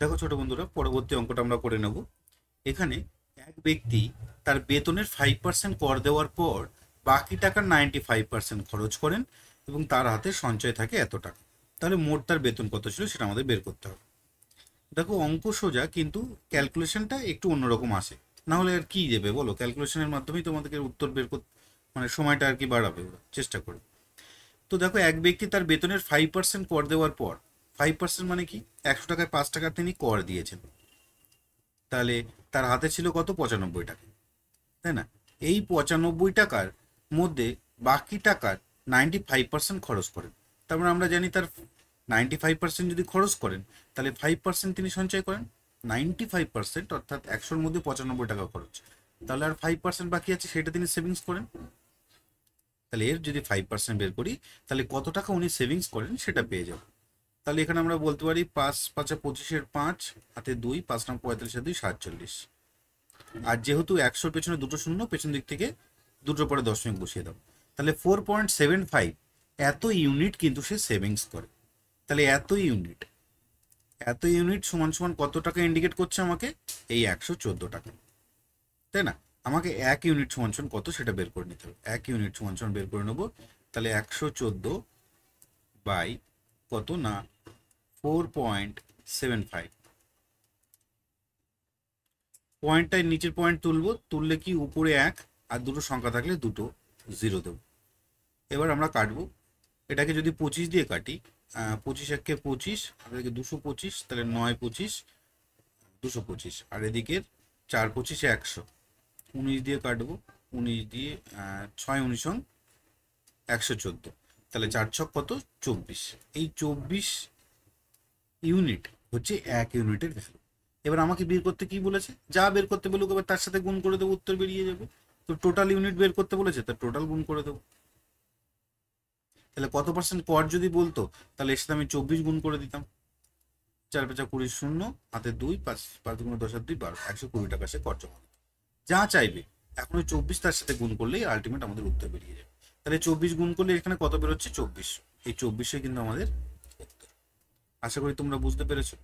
দেখো ছোট বন্ধুরা, পরবর্তী অঙ্কটা আমরা করে নেব। এখানে এক ব্যক্তি তার বেতনের 5% কর দেওয়ার পর বাকি টাকার 95% খরচ করেন এবং তার হাতে সঞ্চয় থাকে এত টাকা। তাহলে মোট তার বেতন কত ছিল সেটা আমাদের বের করতে হবে। দেখো, অঙ্ক সোজা, কিন্তু ক্যালকুলেশনটা একটু অন্যরকম আসে। না হলে আর কি দেবে বলো, ক্যালকুলেশনের মাধ্যমেই তোমাদেরকে উত্তর বের করতে, মানে সময়টা আর কি বাড়াবে ওরা, চেষ্টা করে। তো দেখো, এক ব্যক্তি তার বেতনের 5% কর দেওয়ার পর, 5% মানে কি, 100 টাকায় 5 টাকা তিনি কর দিয়েছেন। তাহলে তার হাতে ছিল কত, 95 টাকা, তাই না? এই 95 টাকার মধ্যে বাকি টাকার 95% খরচ করেন। তারপরে আমরা জানি তার 95% যদি খরচ করেন, তাহলে 5% তিনি সঞ্চয় করেন। 95% অর্থাৎ 100-র মধ্যে 95 টাকা খরচ, তাহলে আর 5% বাকি আছে, সেটা তিনি সেভিংস করেন। তাহলে এর যদি 5% বের করি, তাহলে কত টাকা উনি সেভিংস করেন সেটা পেয়ে যাব। তাহলে এখানে আমরা বলতে পারি 5×5 = 25, হাতে 2, 5×9 = 45, 2 × 47। আর যেহেতু 100-র পেছনে দুটো শূন্য, পেছন দিক থেকে দুটোর পরে দশমিক বসিয়ে দাও। তাহলে 4.75 এত ইউনিট কিন্তু সে সেভিংস করে। তাহলে এত ইউনিট সমান সমান কত টাকা ইন্ডিকেট করছে আমাকে? এই 114 টাকা, তাই না? আমাকে 1 ইউনিট সমান সমান কত সেটা বের করে নিতে হবে। 1 ইউনিট সমান সমান বের করে নেবো। তাহলে 114 বাই কত না 4.75, পয়েন্টটাই নিচের পয়েন্ট তুলবো, তুললে কি উপরে 1 আর দুটো সংখ্যা থাকলে দুটো 0 দেবো। এবার আমরা কাটবো। এটাকে যদি 25 দিয়ে কাটি, 25×1 = 25, আর এদিকে 225, তাহলে 9×25 = 225, আর এদিকে 4×25 = 100। 19 দিয়ে কাটবো, 19 দিয়ে 6×19 = 114, তাহলে 4×6 কত, 24। এই 24 ইউনিট হচ্ছে 1 ইউনিটের ভ্যালু। এবার আমাকে বের করতে কি বলেছে? যা বের করতে বলুক এবার তার সাথে গুণ করে দেবো, উত্তর বেরিয়ে যাবে। তো টোটাল ইউনিট বের করতে বলেছে, তার টোটাল গুণ করে দেবো। তাহলে কত পার্সেন্ট কর যদি বলতো, তাহলে এর সাথে আমি 24 গুণ করে দিতাম। 4×5 = 20, হাতে 2, 5×10 = 2, 12, 120 টাকা সে কর জমা দিত। যা চাইবে এখন ওই 24 তার সাথে গুণ করলেই আলটিমেট আমাদের উত্তর বেরিয়ে যাবে। তাহলে 24 গুণ করলে এখানে কত বেরোচ্ছে, 24। এই 24 কিন্তু আমাদের উত্তর। আশা করি তোমরা বুঝতে পেরেছো।